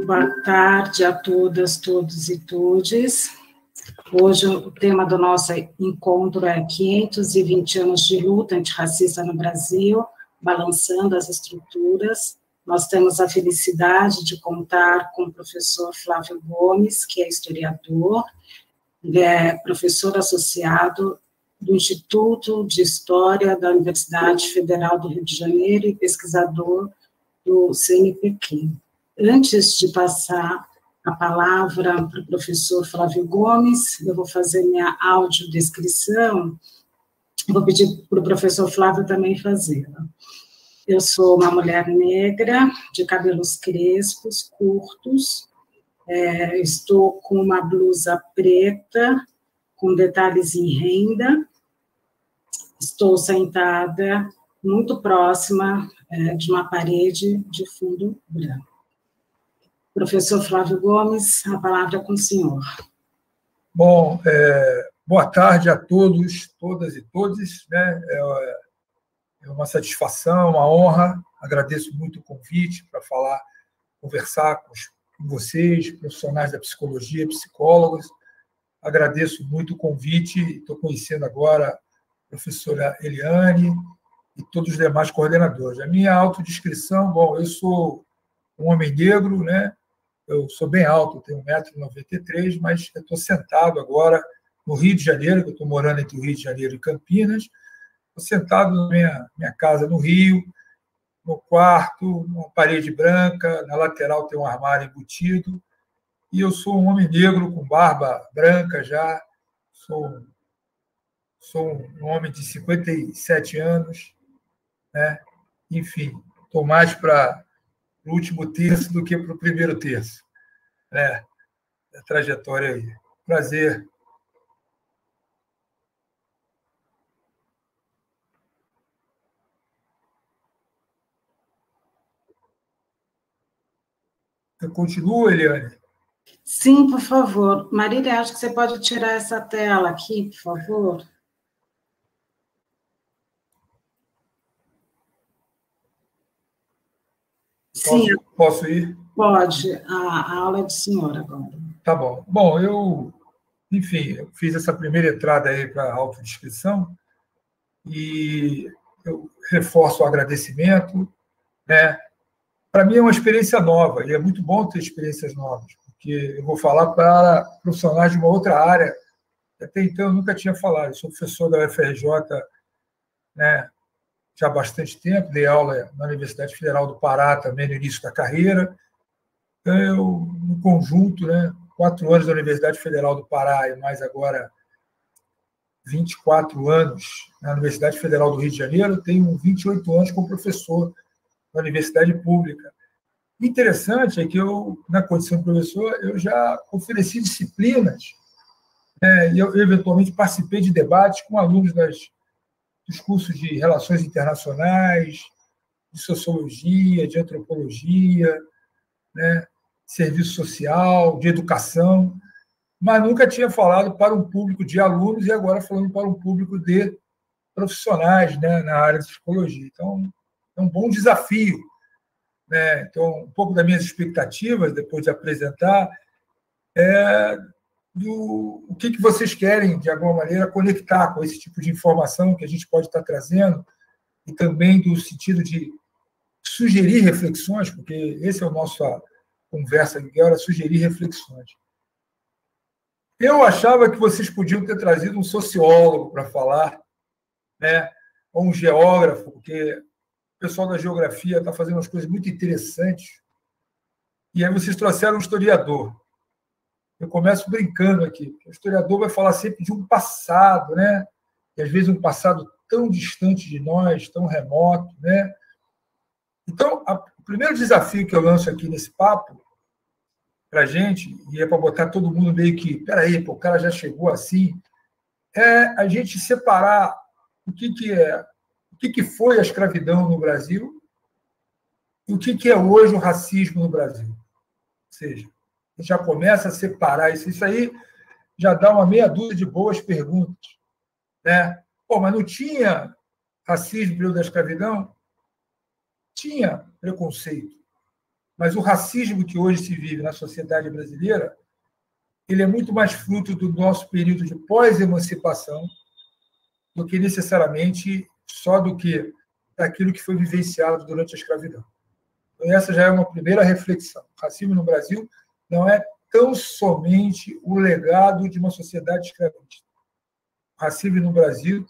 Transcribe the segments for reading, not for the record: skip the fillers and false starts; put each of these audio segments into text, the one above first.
Boa tarde a todas, todos e todes. Hoje o tema do nosso encontro é 520 anos de luta antirracista no Brasil, balançando as estruturas. Nós temos a felicidade de contar com o professor Flávio Gomes, que é historiador, ele é professor associado do Instituto de História da Universidade Federal do Rio de Janeiro e pesquisador do CNPq. Antes de passar a palavra para o professor Flávio Gomes, eu vou fazer minha audiodescrição, vou pedir para o professor Flávio também fazer. Eu sou uma mulher negra, de cabelos crespos, curtos, estou com uma blusa preta, com detalhes em renda, estou sentada muito próxima de uma parede de fundo branco. Professor Flávio Gomes, a palavra é com o senhor. Bom, boa tarde a todos, todas e todos, né? É uma satisfação, uma honra, agradeço muito o convite para conversar com vocês, profissionais da psicologia, psicólogos, agradeço muito o convite, estou conhecendo agora a professora Eliane e todos os demais coordenadores. A minha autodescrição, bom, eu sou um homem negro, né? Eu sou bem alto, tenho 1,93 m, mas eu estou sentado agora no Rio de Janeiro, que eu estou morando entre o Rio de Janeiro e Campinas. Estou sentado na minha casa no Rio, no quarto, uma parede branca, na lateral tem um armário embutido, e eu sou um homem negro com barba branca já, sou um homem de 57 anos, né? Enfim, estou mais para o último terço do que para o primeiro terço, né? A trajetória aí. Prazer. Eu continuo, Eliane? Sim, por favor. Marília, acho que você pode tirar essa tela aqui, por favor. Sim. Posso ir? Pode. A aula é do senhor agora. Tá bom. Bom, enfim, eu fiz essa primeira entrada aí para a autodescrição e eu reforço o agradecimento, né? Para mim é uma experiência nova e é muito bom ter experiências novas, porque eu vou falar para profissionais de uma outra área. Até então eu nunca tinha falado. Eu sou professor da UFRJ, né, já há bastante tempo, dei aula na Universidade Federal do Pará também no início da carreira. Então, eu, no conjunto, né, 4 anos da Universidade Federal do Pará e mais agora 24 anos na Universidade Federal do Rio de Janeiro, eu tenho 28 anos como professor na universidade pública. Interessante é que eu, na condição de professor, eu já ofereci disciplinas, e eu eventualmente participei de debates com alunos dos cursos de Relações Internacionais, de Sociologia, de Antropologia, né, Serviço Social, de Educação, mas nunca tinha falado para um público de alunos e agora falando para um público de profissionais, né, na área de psicologia. Então, é um bom desafio, né? Então, um pouco das minhas expectativas, depois de apresentar, o que vocês querem, de alguma maneira, conectar com esse tipo de informação que a gente pode estar trazendo e também do sentido de sugerir reflexões, porque esse é o nosso conversa agora, sugerir reflexões. Eu achava que vocês podiam ter trazido um sociólogo para falar, né, ou um geógrafo, porque o pessoal da geografia está fazendo umas coisas muito interessantes, e aí vocês trouxeram um historiador. Eu começo brincando aqui, o historiador vai falar sempre de um passado, né? E às vezes um passado tão distante de nós, tão remoto, né? Então, o primeiro desafio que eu lanço aqui nesse papo para a gente, e é para botar todo mundo meio que, peraí, o cara já chegou assim, é a gente separar o que foi a escravidão no Brasil e o que é hoje o racismo no Brasil. Ou seja, a gente já começa a separar isso. Isso aí já dá uma meia dúzia de boas perguntas, né? Pô, mas não tinha racismo no período da escravidão? Tinha preconceito. Mas o racismo que hoje se vive na sociedade brasileira, ele é muito mais fruto do nosso período de pós-emancipação do que necessariamente só daquilo que foi vivenciado durante a escravidão. Então, essa já é uma primeira reflexão. O racismo no Brasil não é tão somente o legado de uma sociedade escravista. O racismo no Brasil,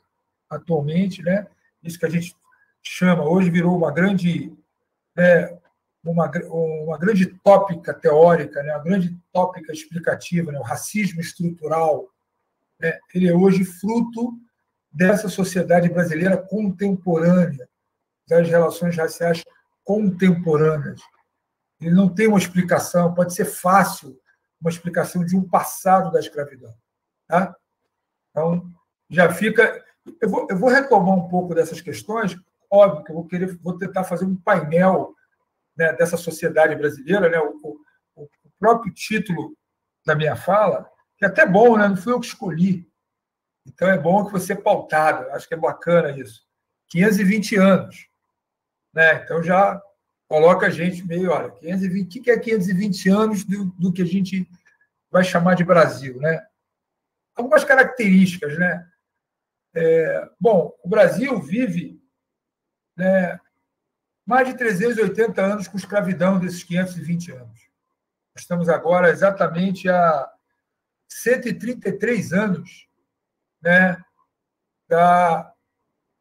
atualmente, né, isso que a gente chama, hoje virou uma grande tópica teórica, né, uma grande tópica explicativa, né, o racismo estrutural, né, ele é hoje fruto dessa sociedade brasileira contemporânea, das relações raciais contemporâneas. Ele não tem uma explicação, pode ser fácil uma explicação de um passado da escravidão. Tá? Então, já fica... Eu vou retomar um pouco dessas questões, óbvio que vou tentar fazer um painel, né, dessa sociedade brasileira, né, o próprio título da minha fala, que é até bom, né, não fui eu que escolhi. Então, é bom que você pautado, acho que é bacana isso. 520 anos. Né? Então, já coloca a gente meio, olha, 520, o que é 520 anos do que a gente vai chamar de Brasil? Né? Algumas características. Né? Bom, o Brasil vive, né, mais de 380 anos com escravidão desses 520 anos. Nós estamos agora exatamente há 133 anos, né,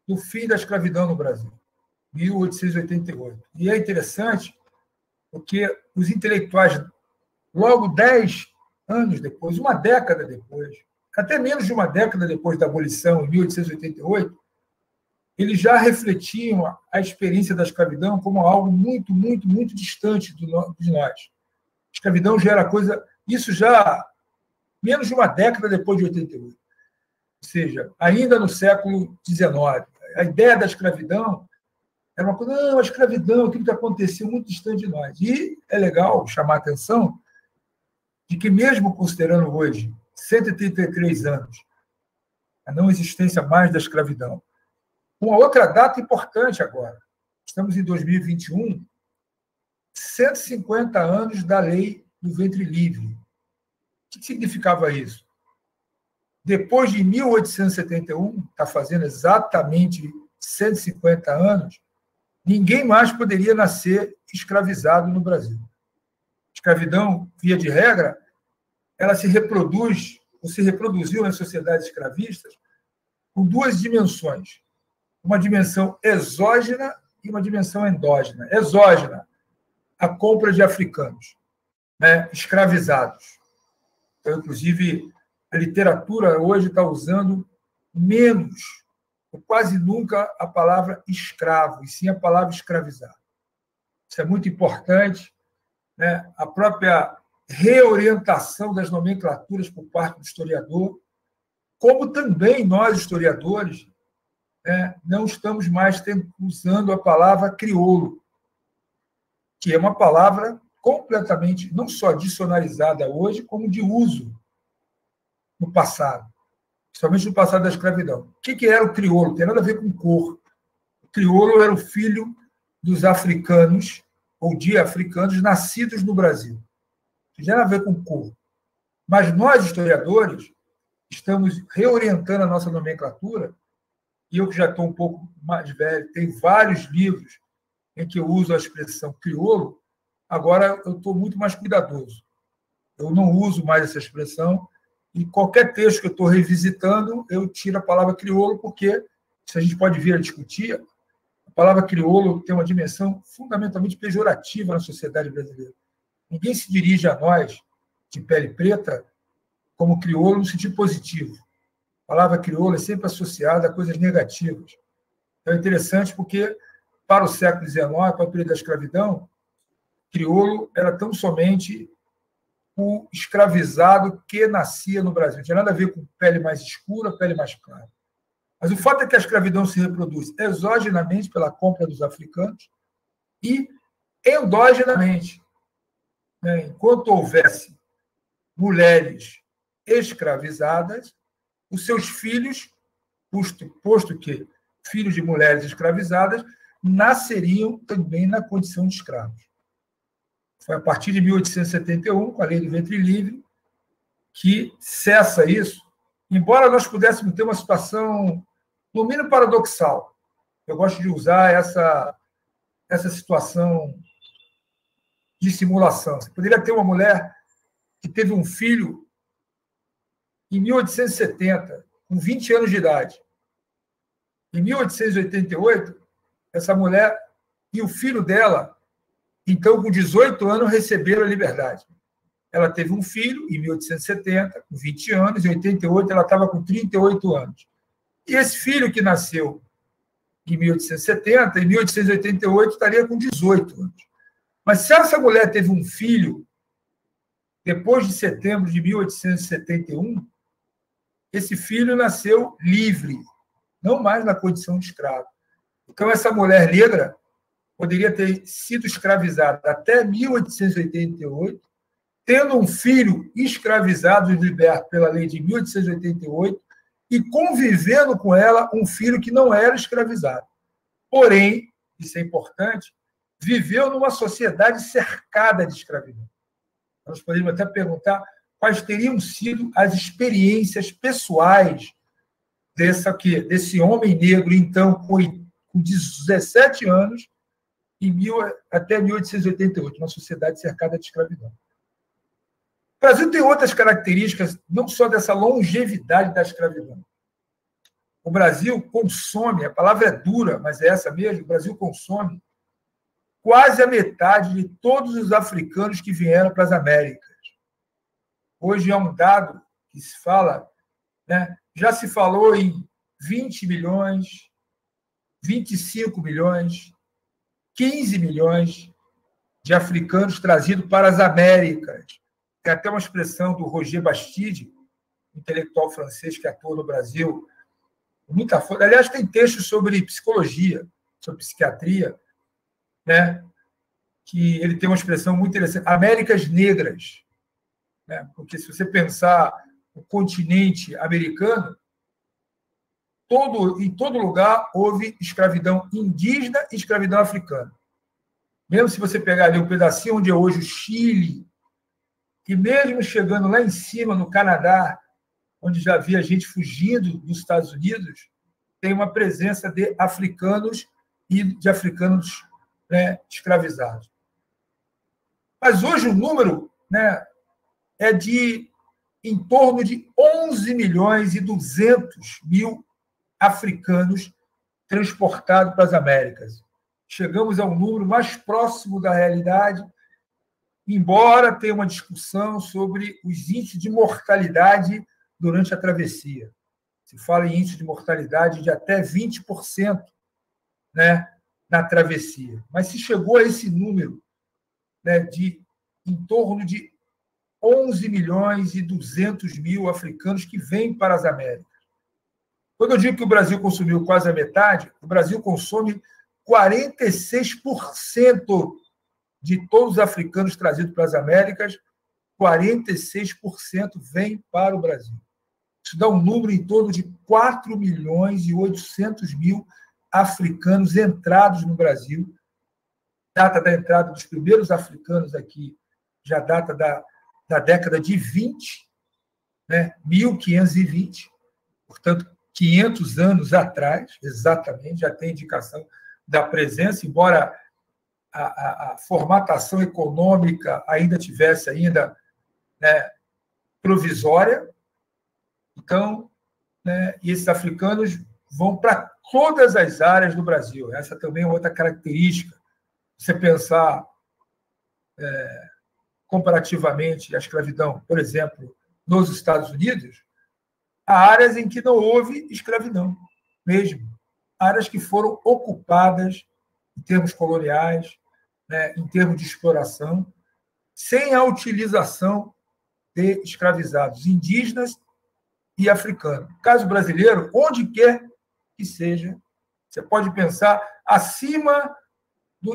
do fim da escravidão no Brasil, 1888. E é interessante porque os intelectuais, logo 10 anos depois, uma década depois, até menos de uma década depois da abolição, em 1888, eles já refletiam a experiência da escravidão como algo muito, muito, muito distante de nós. A escravidão já era coisa... Isso já menos de uma década depois de 88. Ou seja, ainda no século XIX. A ideia da escravidão era uma coisa... Não, a escravidão, aquilo que aconteceu muito distante de nós. E é legal chamar a atenção de que, mesmo considerando hoje 133 anos a não existência mais da escravidão, uma outra data importante agora. Estamos em 2021, 150 anos da lei do ventre livre. O que significava isso? Depois de 1871, está fazendo exatamente 150 anos, ninguém mais poderia nascer escravizado no Brasil. A escravidão, via de regra, ela se reproduz, ou se reproduziu nas sociedades escravistas, com duas dimensões. Uma dimensão exógena e uma dimensão endógena. Exógena, a compra de africanos, né, escravizados. Então, inclusive, a literatura hoje está usando menos, ou quase nunca, a palavra escravo, e sim a palavra escravizado. Isso é muito importante, né? A própria reorientação das nomenclaturas por parte do historiador, como também nós, historiadores, não estamos mais usando a palavra crioulo, que é uma palavra completamente, não só dicionarizada hoje, como de uso no passado, principalmente no passado da escravidão. O que era o crioulo? Não tem nada a ver com cor. O crioulo era o filho dos africanos, ou de africanos, nascidos no Brasil. Não tem nada a ver com cor. Mas nós, historiadores, estamos reorientando a nossa nomenclatura. E eu, que já estou um pouco mais velho, tenho vários livros em que eu uso a expressão crioulo, agora eu estou muito mais cuidadoso. Eu não uso mais essa expressão, e qualquer texto que eu estou revisitando, eu tiro a palavra crioulo, porque, se a gente pode vir a discutir, a palavra crioulo tem uma dimensão fundamentalmente pejorativa na sociedade brasileira. Ninguém se dirige a nós, de pele preta, como crioulo no sentido positivo. A palavra crioulo é sempre associada a coisas negativas. Então, é interessante porque, para o século XIX, para o período da escravidão, crioulo era tão somente o escravizado que nascia no Brasil. Não tinha nada a ver com pele mais escura, pele mais clara. Mas o fato é que a escravidão se reproduz exogenamente pela compra dos africanos e endogenamente. Enquanto houvesse mulheres escravizadas, os seus filhos, posto que filhos de mulheres escravizadas, nasceriam também na condição de escravos. Foi a partir de 1871, com a Lei do Ventre Livre, que cessa isso, embora nós pudéssemos ter uma situação, no mínimo, paradoxal. Eu gosto de usar essa situação de simulação. Você poderia ter uma mulher que teve um filho em 1870, com 20 anos de idade. Em 1888, essa mulher e o filho dela, então, com 18 anos, receberam a liberdade. Ela teve um filho em 1870, com 20 anos, em 88 ela estava com 38 anos. E esse filho que nasceu em 1870, em 1888 estaria com 18 anos. Mas se essa mulher teve um filho depois de setembro de 1871, esse filho nasceu livre, não mais na condição de escravo. Então, essa mulher negra poderia ter sido escravizada até 1888, tendo um filho escravizado e liberto pela lei de 1888 e convivendo com ela um filho que não era escravizado. Porém, isso é importante, viveu numa sociedade cercada de escravidão. Nós poderíamos até perguntar quais teriam sido as experiências pessoais desse homem negro, então, com 17 anos, até 1888, uma sociedade cercada de escravidão. O Brasil tem outras características, não só dessa longevidade da escravidão. O Brasil consome, a palavra é dura, mas é essa mesmo, o Brasil consome quase a metade de todos os africanos que vieram para as Américas. Hoje é um dado que se fala, né? Já se falou em 20 milhões, 25 milhões, 15 milhões de africanos trazidos para as Américas. Tem até uma expressão do Roger Bastide, intelectual francês que atua no Brasil, muita força. Aliás, tem textos sobre psicologia, sobre psiquiatria, né? Que ele tem uma expressão muito interessante, Américas Negras, né? Porque se você pensar o continente americano, em todo lugar houve escravidão indígena e escravidão africana. Mesmo se você pegar ali um pedacinho onde é hoje o Chile, e mesmo chegando lá em cima, no Canadá, onde já havia gente fugindo dos Estados Unidos, tem uma presença de africanos e de africanos, né, escravizados. Mas hoje o número, né, é de em torno de 11 milhões e 200 mil africanos transportados para as Américas. Chegamos ao número mais próximo da realidade, embora tenha uma discussão sobre os índices de mortalidade durante a travessia. Se fala em índice de mortalidade de até 20%, né, na travessia. Mas se chegou a esse número, né, de em torno de 11 milhões e 200 mil africanos que vêm para as Américas. Quando eu digo que o Brasil consumiu quase a metade, o Brasil consome 46% de todos os africanos trazidos para as Américas, 46% vêm para o Brasil. Isso dá um número em torno de 4 milhões e 800 mil africanos entrados no Brasil. Data da entrada dos primeiros africanos aqui já data da década de 20, né? 1520, portanto, 500 anos atrás, exatamente, já tem indicação da presença, embora a formatação econômica ainda tivesse né, provisória. Então, né, e esses africanos vão para todas as áreas do Brasil. Essa também é outra característica. Você pensar comparativamente a escravidão, por exemplo, nos Estados Unidos, há áreas em que não houve escravidão mesmo. Áreas que foram ocupadas em termos coloniais, né, em termos de exploração, sem a utilização de escravizados indígenas e africanos. No caso brasileiro, onde quer que seja, você pode pensar acima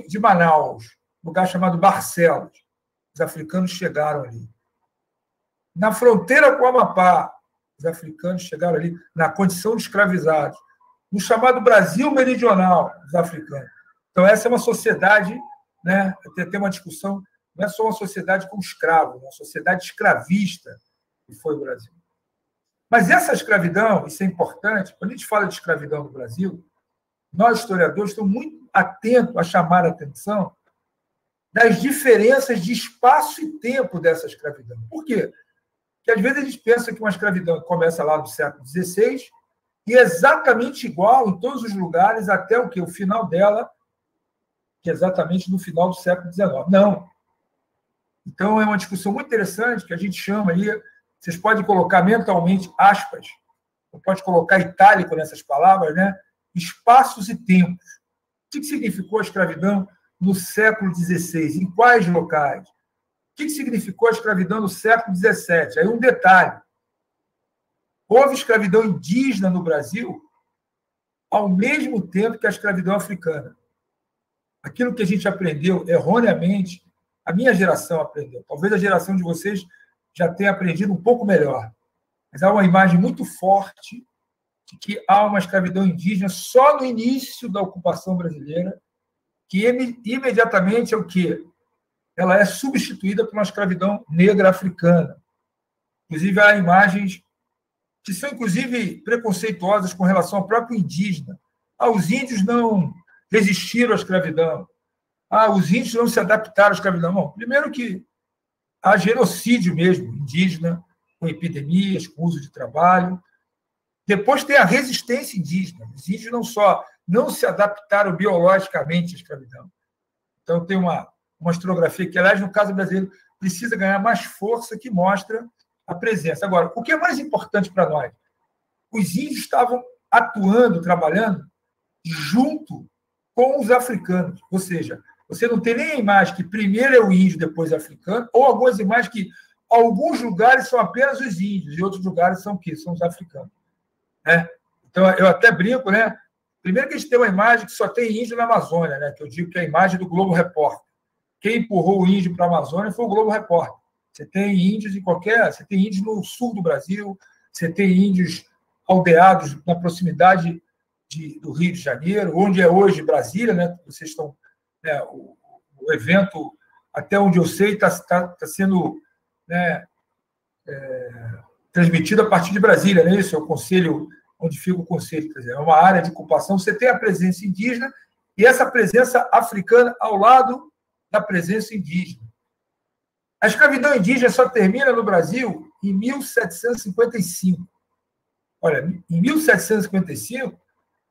de Manaus, lugar chamado Barcelos. Os africanos chegaram ali. Na fronteira com o Amapá, os africanos chegaram ali na condição de escravizados. No chamado Brasil Meridional, os africanos. Então, essa é uma sociedade, né? Tem uma discussão não é só uma sociedade com escravos, é uma sociedade escravista que foi o Brasil. Mas essa escravidão, isso é importante, quando a gente fala de escravidão no Brasil, nós, historiadores, estamos muito atentos a chamar a atenção das diferenças de espaço e tempo dessa escravidão. Por quê? Porque, às vezes, a gente pensa que uma escravidão começa lá no século XVI e é exatamente igual em todos os lugares até o quê? O final dela, que é exatamente no final do século XIX. Não. Então, é uma discussão muito interessante que a gente chama aí, vocês podem colocar mentalmente aspas, ou pode colocar itálico nessas palavras, né? Espaços e tempos. O que significou a escravidão no século XVI? Em quais locais? O que significou a escravidão no século XVII? Aí um detalhe. Houve escravidão indígena no Brasil ao mesmo tempo que a escravidão africana. Aquilo que a gente aprendeu erroneamente, a minha geração aprendeu. Talvez a geração de vocês já tenha aprendido um pouco melhor. Mas há uma imagem muito forte de que há uma escravidão indígena só no início da ocupação brasileira, que imediatamente é o quê? Ela é substituída por uma escravidão negra africana. Inclusive, há imagens que são, inclusive, preconceituosas com relação ao próprio indígena. Os índios não resistiram à escravidão. Os índios não se adaptaram à escravidão. Não. Primeiro que há genocídio mesmo, indígena, com epidemias, com uso de trabalho. Depois tem a resistência indígena. Os índios não só não se adaptaram biologicamente à escravidão. Então, tem uma historiografia que, aliás, no caso brasileiro, precisa ganhar mais força, que mostra a presença. Agora, o que é mais importante para nós? Os índios estavam atuando, trabalhando junto com os africanos. Ou seja, você não tem nem a imagem que primeiro é o índio, depois é o africano, ou algumas imagens que alguns lugares são apenas os índios e outros lugares são o quê? São os africanos. Então, eu até brinco, né? Primeiro que a gente tem uma imagem que só tem índio na Amazônia, né? Que eu digo que é a imagem do Globo Repórter. Quem empurrou o índio para a Amazônia foi o Globo Repórter. Você tem índios você tem índios no sul do Brasil, você tem índios aldeados na proximidade do Rio de Janeiro, onde é hoje Brasília, né? Vocês estão, né? O evento, até onde eu sei, está sendo, né, transmitido a partir de Brasília, né? Isso é o conselho, onde fica o conselho, quer dizer, é uma área de ocupação. Você tem a presença indígena e essa presença africana ao lado da presença indígena. A escravidão indígena só termina no Brasil em 1755. Olha, em 1755,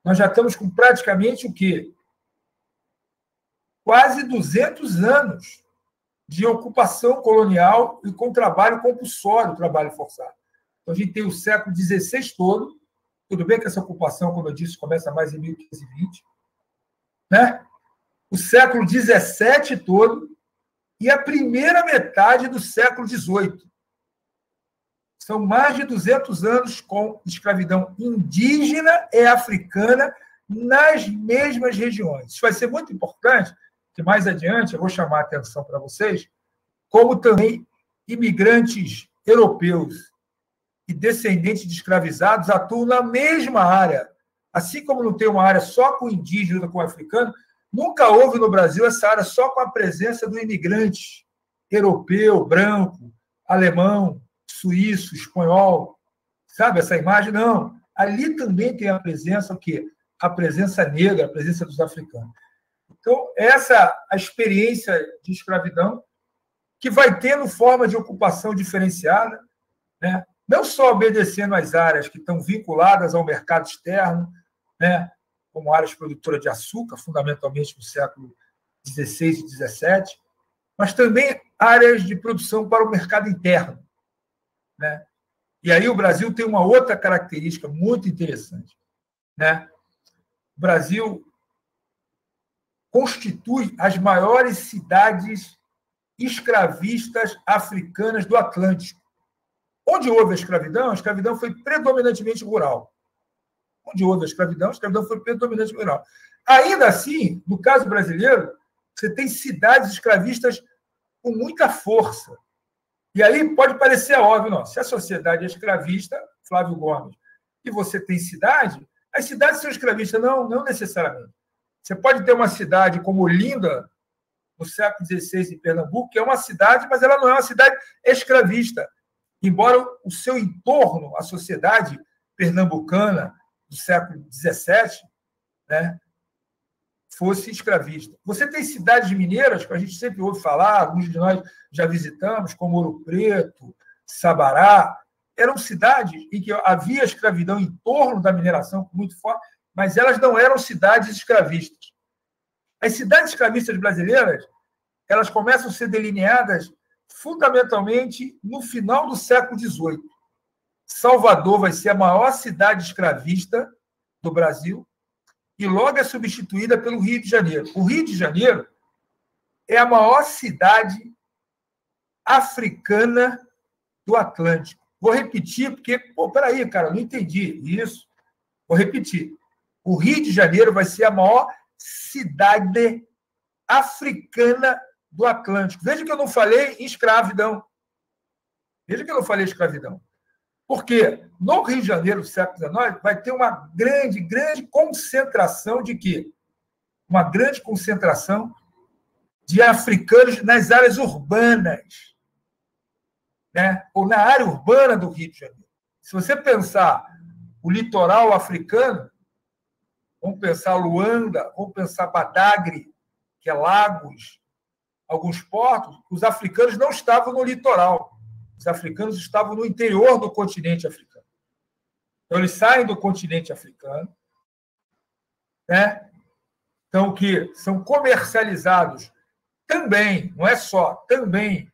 nós já estamos com praticamente o quê? Quase 200 anos de ocupação colonial e com trabalho compulsório, trabalho forçado. Então, a gente tem o século XVI todo. Tudo bem que essa ocupação, como eu disse, começa mais em 1520. Né? O século XVII todo e a primeira metade do século XVIII. São mais de 200 anos com escravidão indígena e africana nas mesmas regiões. Isso vai ser muito importante, que mais adiante eu vou chamar a atenção para vocês, como também imigrantes europeus e descendentes de escravizados atuam na mesma área. Assim como não tem uma área só com indígena, com africano, nunca houve no Brasil essa área só com a presença do imigrante europeu, branco, alemão, suíço, espanhol. Sabe essa imagem? Não. Ali também tem a presença, o quê? A presença negra, a presença dos africanos. Então, essa a experiência de escravidão que vai tendo forma de ocupação diferenciada, né? Não só obedecendo às áreas que estão vinculadas ao mercado externo, né? Como áreas produtoras de açúcar, fundamentalmente no século XVI e XVII, mas também áreas de produção para o mercado interno. Né? E aí o Brasil tem uma outra característica muito interessante. Né? O Brasil constitui as maiores cidades escravistas africanas do Atlântico. Onde houve a escravidão foi predominantemente rural. Onde houve a escravidão foi predominantemente rural. Ainda assim, no caso brasileiro, você tem cidades escravistas com muita força. E aí pode parecer óbvio, não. Se a sociedade é escravista, Flávio Gomes, e você tem cidade, as cidades são escravistas. Não necessariamente. Você pode ter uma cidade como Olinda, no século XVI, em Pernambuco, que é uma cidade, mas ela não é uma cidade escravista. Embora o seu entorno, a sociedade pernambucana do século XVII, né, fosse escravista. Você tem cidades mineiras, que a gente sempre ouve falar, alguns de nós já visitamos, como Ouro Preto, Sabará. Eram cidades em que havia escravidão em torno da mineração muito forte, mas elas não eram cidades escravistas. As cidades escravistas brasileiras, elas começam a ser delineadas fundamentalmente no final do século XVIII. Salvador vai ser a maior cidade escravista do Brasil e logo é substituída pelo Rio de Janeiro. O Rio de Janeiro é a maior cidade africana do Atlântico. Vou repetir, porque, peraí, cara, eu não entendi isso. Vou repetir. O Rio de Janeiro vai ser a maior cidade africana do Atlântico. Veja que eu não falei em escravidão. Veja que eu não falei em escravidão. Porque no Rio de Janeiro do século XIX vai ter uma grande concentração de quê? Uma grande concentração de africanos nas áreas urbanas, né? Ou na área urbana do Rio de Janeiro. Se você pensar o litoral africano, vamos pensar Luanda, vamos pensar Badagry, que é Lagos, alguns portos, os africanos não estavam no litoral. Os africanos estavam no interior do continente africano. Então, eles saem do continente africano, né? Então, que são comercializados também, não é só, também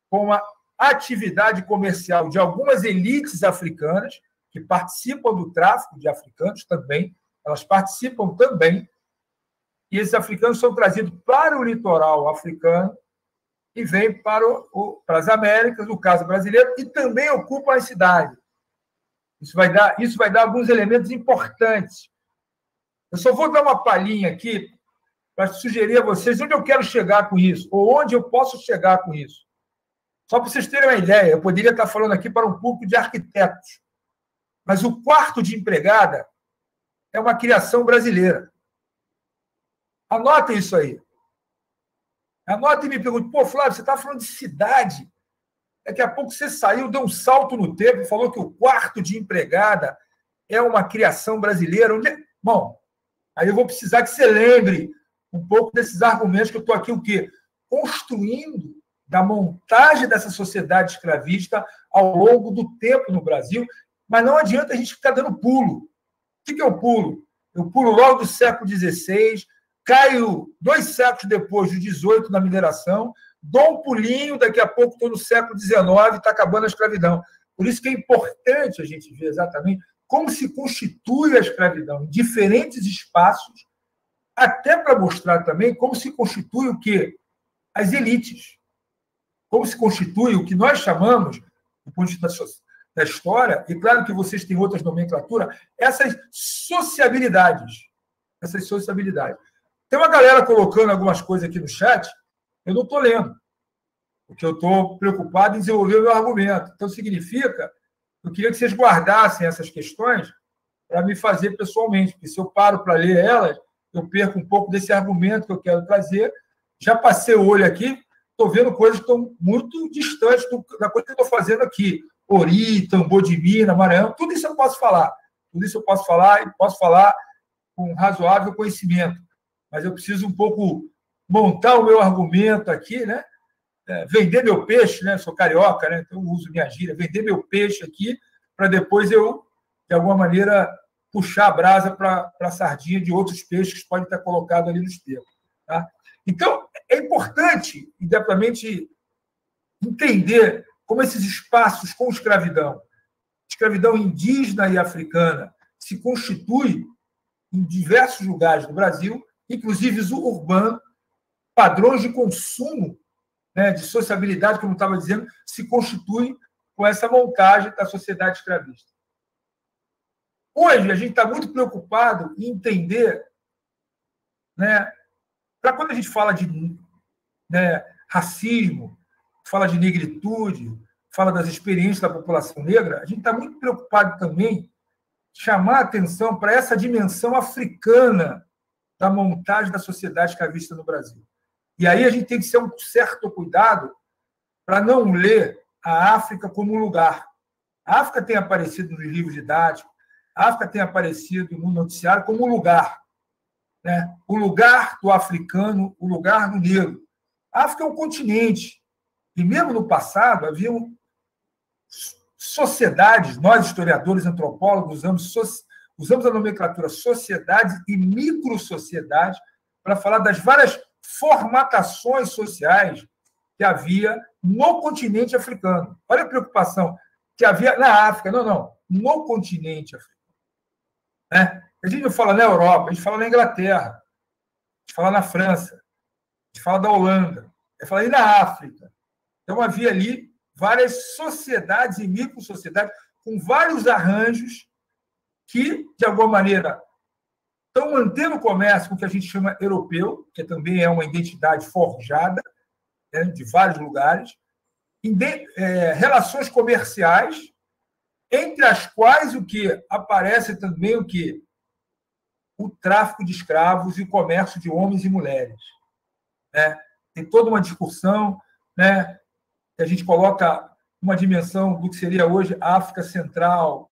com a atividade comercial de algumas elites africanas, que participam do tráfico de africanos também, elas participam também, e esses africanos são trazidos para o litoral africano e vêm para as Américas, no caso brasileiro, e também ocupam as cidades. Isso vai dar alguns elementos importantes. Eu só vou dar uma palhinha aqui para sugerir a vocês onde eu quero chegar com isso, ou onde eu posso chegar com isso. Só para vocês terem uma ideia, eu poderia estar falando aqui para um público de arquitetos, mas o quarto de empregada é uma criação brasileira. Anotem isso aí. Anotem e me perguntem, Flávio, você está falando de cidade. Daqui a pouco você saiu, deu um salto no tempo e falou que o quarto de empregada é uma criação brasileira. Bom, aí eu vou precisar que você lembre um pouco desses argumentos que eu estou aqui, o quê? Construindo da montagem dessa sociedade escravista ao longo do tempo no Brasil, mas não adianta a gente ficar dando pulo. O que é o pulo? Eu pulo logo do século XVI, caio 2 séculos depois do XVIII na mineração, dou um pulinho, daqui a pouco estou no século XIX e está acabando a escravidão. Por isso que é importante a gente ver exatamente como se constitui a escravidão em diferentes espaços, até para mostrar também como se constitui o quê? As elites. Como se constitui o que nós chamamos, do ponto de vista da história, e claro que vocês têm outras nomenclaturas, essas sociabilidades. Essas sociabilidades. Tem uma galera colocando algumas coisas aqui no chat, eu não estou lendo, porque eu estou preocupado em desenvolver o meu argumento. Então, significa, eu queria que vocês guardassem essas questões para me fazer pessoalmente, porque se eu paro para ler elas, eu perco um pouco desse argumento que eu quero trazer. Já passei o olho aqui, estou vendo coisas que estão muito distantes da coisa que eu estou fazendo aqui. Ori, Tambor de Minas, Maranhão, tudo isso eu posso falar. Tudo isso eu posso falar e posso falar com razoável conhecimento. Mas eu preciso um pouco montar o meu argumento aqui, né? Vender meu peixe, né? Sou carioca, né? Então eu uso minha gíria, vender meu peixe aqui, para depois eu, de alguma maneira, puxar a brasa para a sardinha de outros peixes que podem estar colocados ali no espeto. Tá? Então, é importante, imediatamente, entender como esses espaços com escravidão indígena e africana, se constituem em diversos lugares do Brasil, inclusive urbano, padrões de consumo, né, de sociabilidade, como eu estava dizendo, se constituem com essa montagem da sociedade escravista. Hoje, a gente está muito preocupado em entender, né, para quando a gente fala de, né, racismo, fala de negritude, fala das experiências da população negra, a gente está muito preocupado também em chamar a atenção para essa dimensão africana da montagem da sociedade escravista no Brasil. E aí a gente tem que ter um certo cuidado para não ler a África como um lugar. A África tem aparecido nos livros didáticos, a África tem aparecido no noticiário como um lugar, né? O lugar do africano, o lugar do negro. A África é um continente. E mesmo no passado, haviam sociedades, nós, historiadores, antropólogos, usamos a nomenclatura sociedades e microsociedades para falar das várias formatações sociais que havia no continente africano. Olha a preocupação que havia na África. Não, no continente africano. Né? A gente não fala na Europa, a gente fala na Inglaterra, a gente fala na França, a gente fala da Holanda, a gente fala aí na África. Então, havia ali várias sociedades e microsociedades com vários arranjos que, de alguma maneira, estão mantendo o comércio com o que a gente chama europeu, que também é uma identidade forjada, né, de vários lugares, relações comerciais, entre as quais o que aparece também o que? O tráfico de escravos e o comércio de homens e mulheres. Né? Tem toda uma discussão, né, que a gente coloca uma dimensão do que seria hoje a África Central,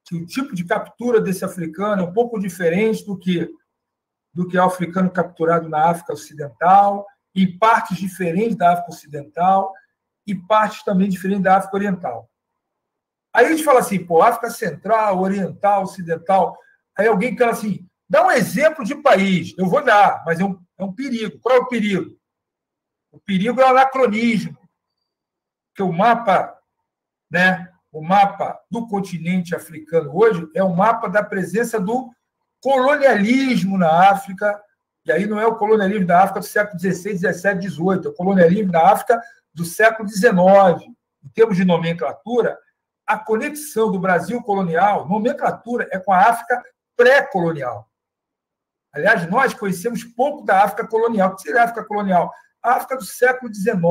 que o tipo de captura desse africano é um pouco diferente do que é o africano capturado na África Ocidental, em partes diferentes da África Ocidental e partes também diferentes da África Oriental. Aí a gente fala assim, pô, África Central, Oriental, Ocidental. Aí alguém fala assim, dá um exemplo de país. Eu vou dar, mas é um perigo. Qual é o perigo? O perigo é o anacronismo. Porque o mapa, né, o mapa do continente africano hoje é o mapa da presença do colonialismo na África, e aí não é o colonialismo da África do século XVI, XVII, XVIII, é o colonialismo da África do século XIX. Em termos de nomenclatura, a conexão do Brasil colonial, nomenclatura, é com a África pré-colonial. Aliás, nós conhecemos pouco da África colonial. O que seria a África colonial? A África do século XIX,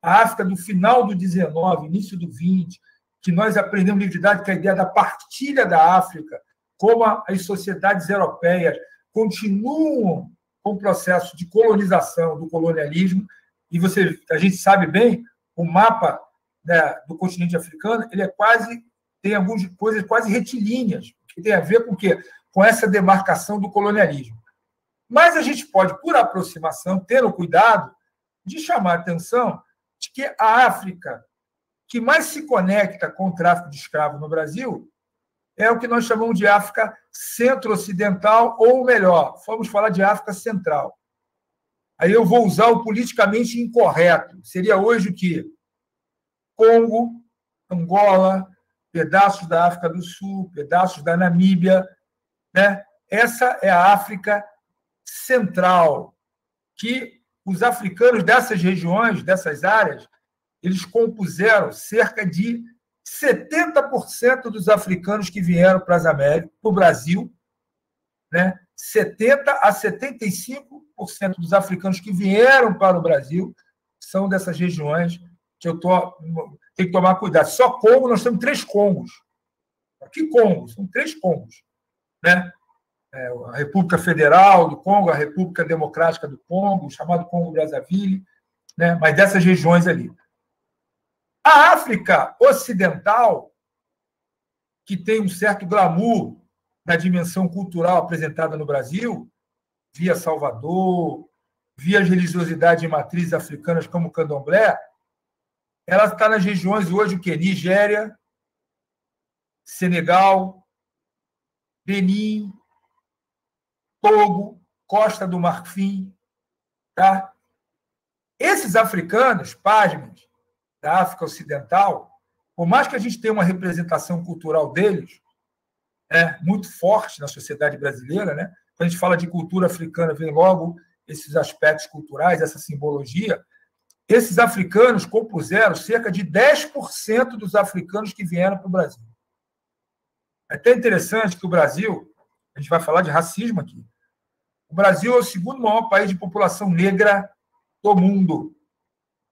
a África do final do XIX, início do XX, que nós aprendemos no livro didático a ideia da partilha da África, como as sociedades europeias continuam com o processo de colonização, do colonialismo, e a gente sabe bem, o mapa, né, do continente africano, ele tem algumas coisas quase retilíneas, que tem a ver com o quê? Com essa demarcação do colonialismo. Mas a gente pode, por aproximação, ter o cuidado de chamar a atenção de que a África que mais se conecta com o tráfico de escravos no Brasil é o que nós chamamos de África centro-ocidental, ou melhor, vamos falar de África central. Aí eu vou usar o politicamente incorreto. Seria hoje o quê? Congo, Angola, pedaços da África do Sul, pedaços da Namíbia. Né? Essa é a África central, que os africanos dessas regiões, dessas áreas, eles compuseram cerca de 70% dos africanos que vieram para as Américas, para o Brasil, né? 70% a 75% dos africanos que vieram para o Brasil são dessas regiões que eu tenho que tomar cuidado. Só Congo, nós temos 3 Congos. Que Congo? São 3 Congos. Né? A República Federal do Congo, a República Democrática do Congo, o chamado Congo-Brazzaville, né? Mas dessas regiões ali. A África Ocidental, que tem um certo glamour na dimensão cultural apresentada no Brasil, via Salvador, via as religiosidades de matrizes africanas como o candomblé, ela está nas regiões hoje o quê? Nigéria, Senegal, Benin, Togo, Costa do Marfim. Tá? Esses africanos, pasmem, da África Ocidental, por mais que a gente tenha uma representação cultural deles, muito forte na sociedade brasileira, né? Quando a gente fala de cultura africana, vem logo esses aspectos culturais, essa simbologia. Esses africanos compuseram cerca de 10% dos africanos que vieram para o Brasil. É até interessante que o Brasil, a gente vai falar de racismo aqui, o Brasil é o segundo maior país de população negra do mundo.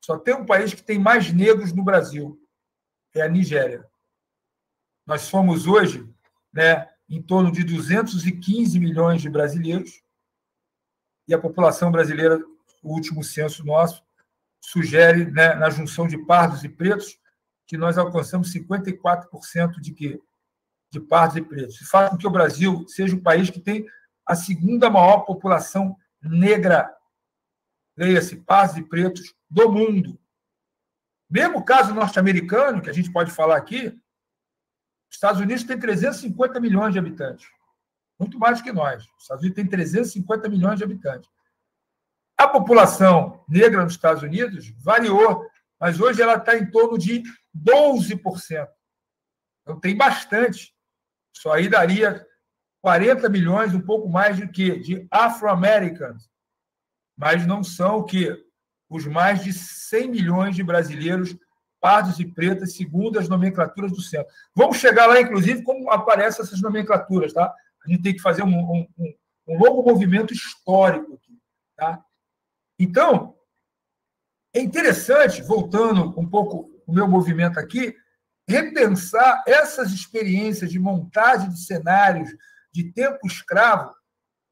Só tem um país que tem mais negros no Brasil, é a Nigéria. Nós somos hoje, né, em torno de 215 milhões de brasileiros, e a população brasileira o último censo nosso sugere, né, na junção de pardos e pretos, que nós alcançamos 54% de quê? De pardos e pretos. Isso faz com que o Brasil seja o país que tem a segunda maior população negra, leia-se, pardos e pretos, do mundo. Mesmo o caso norte-americano, que a gente pode falar aqui, os Estados Unidos tem 350 milhões de habitantes. Muito mais que nós. Os Estados Unidos tem 350 milhões de habitantes. A população negra nos Estados Unidos variou, mas hoje ela está em torno de 12%. Então, tem bastante. Isso aí daria 40 milhões, um pouco mais do que de afro-americanos. Mas não são o quê? Os mais de 100 milhões de brasileiros pardos e pretas, segundo as nomenclaturas do centro. Vamos chegar lá, inclusive, como aparecem essas nomenclaturas, tá? A gente tem que fazer um longo movimento histórico aqui, tá? Então, é interessante, voltando um pouco o meu movimento aqui, repensar essas experiências de montagem de cenários de tempo escravo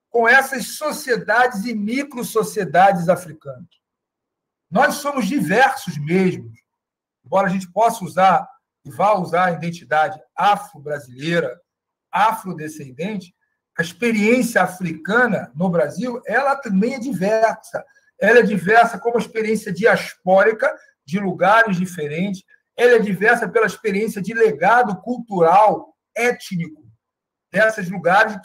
com essas sociedades e micro-sociedades africanas. Nós somos diversos mesmo, embora a gente possa usar e vá usar a identidade afro-brasileira, afrodescendente, a experiência africana no Brasil, ela também é diversa. Ela é diversa como a experiência diaspórica de lugares diferentes, ela é diversa pela experiência de legado cultural, étnico, desses lugares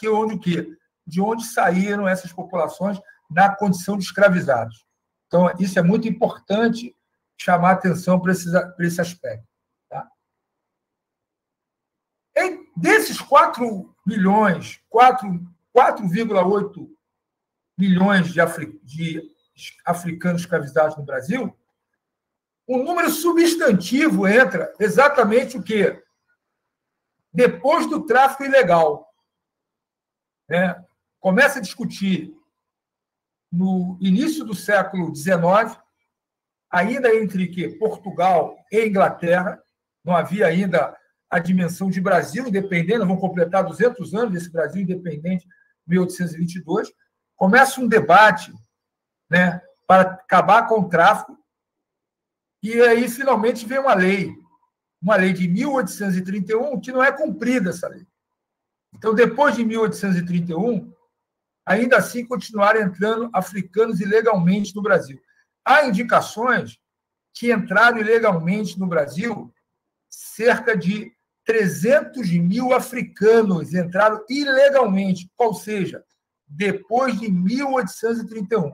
de onde saíram essas populações na condição de escravizados. Então, isso é muito importante chamar a atenção para esse aspecto. Tá? Desses 4,8 milhões de africanos escravizados no Brasil, um número substantivo entra exatamente o quê? Depois do tráfico ilegal. Né? Começa a discutir no início do século XIX, ainda entre quê? Portugal e Inglaterra, não havia ainda a dimensão de Brasil independente, vão completar 200 anos desse Brasil independente, 1822, começa um debate, né, para acabar com o tráfico, e aí finalmente vem uma lei de 1831, que não é cumprida essa lei. Então, depois de 1831, ainda assim continuaram entrando africanos ilegalmente no Brasil. Há indicações que entraram ilegalmente no Brasil, cerca de 300 mil africanos entraram ilegalmente, ou seja, depois de 1831.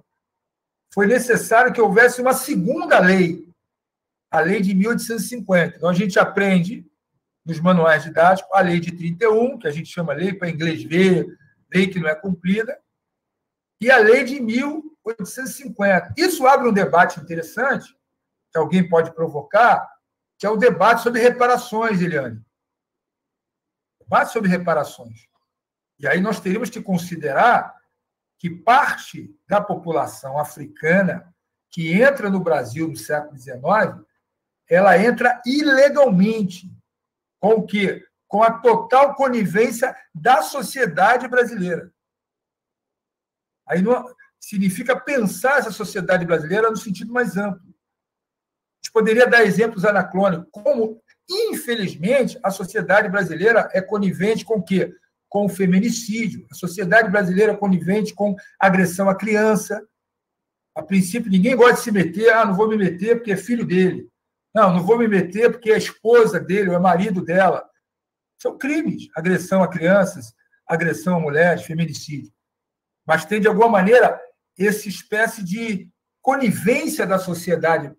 Foi necessário que houvesse uma segunda lei, a lei de 1850. Então, a gente aprende nos manuais didáticos a lei de 31, que a gente chama lei para inglês ver, lei que não é cumprida, e a lei de 1850. Isso abre um debate interessante, que alguém pode provocar, que é o debate sobre reparações, Eliane. Debate sobre reparações. E aí nós teríamos que considerar que parte da população africana que entra no Brasil no século XIX, ela entra ilegalmente. Com o quê? Com a total conivência da sociedade brasileira. Aí não significa pensar essa sociedade brasileira no sentido mais amplo. A gente poderia dar exemplos anacrônicos, como, infelizmente, a sociedade brasileira é conivente com o quê? Com o feminicídio. A sociedade brasileira é conivente com agressão à criança. A princípio, ninguém gosta de se meter. Não vou me meter porque é filho dele. Não vou me meter porque é esposa dele ou é marido dela. São crimes. Agressão a crianças, agressão a mulheres, feminicídio. Mas tem, de alguma maneira, essa espécie de conivência da sociedade